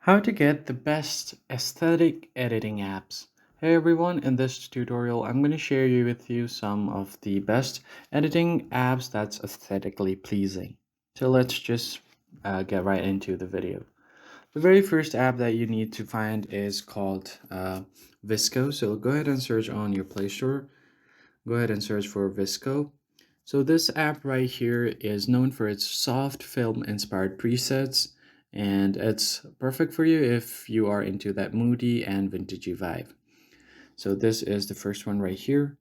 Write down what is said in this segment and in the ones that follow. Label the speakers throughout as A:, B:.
A: How to get the best aesthetic editing apps. Hey everyone, in this tutorial I'm going to share with you some of the best editing apps that's aesthetically pleasing. So let's just get right into the video. The very first app that you need to find is called Visco. So go ahead and search on your Play Store. Go ahead and search for Visco. So this app right here is known for its soft film inspired presets, and it's perfect for you if you are into that moody and vintagey vibe. So this is the first one right here.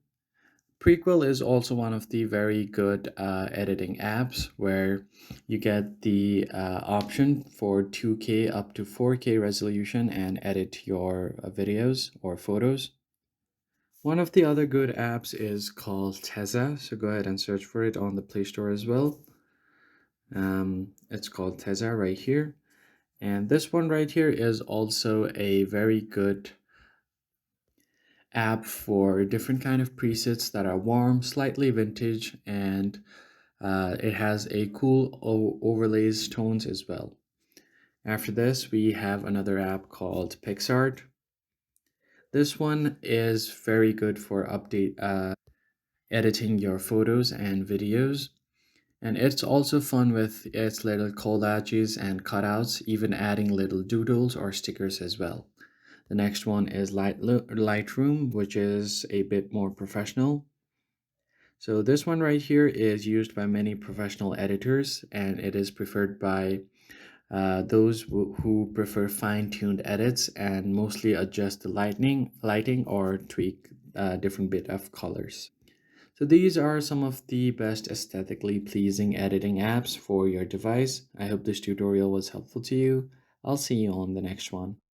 A: Prequel is also one of the very good editing apps where you get the option for 2K up to 4K resolution and edit your videos or photos. One of the other good apps is called Teza, so go ahead and search for it on the Play Store as well. It's called Teza right here. And this one right here is also a very good app for different kind of presets that are warm, slightly vintage, and it has a cool overlays tones as well. After this, we have another app called PixArt. This one is very good for editing your photos and videos. And it's also fun with its little collages and cutouts, even adding little doodles or stickers as well. The next one is Lightroom, which is a bit more professional. So this one right here is used by many professional editors, and it is preferred by those who prefer fine-tuned edits and mostly adjust the lighting or tweak different bit of colors. So these are some of the best aesthetically pleasing editing apps for your device. I hope this tutorial was helpful to you. I'll see you on the next one.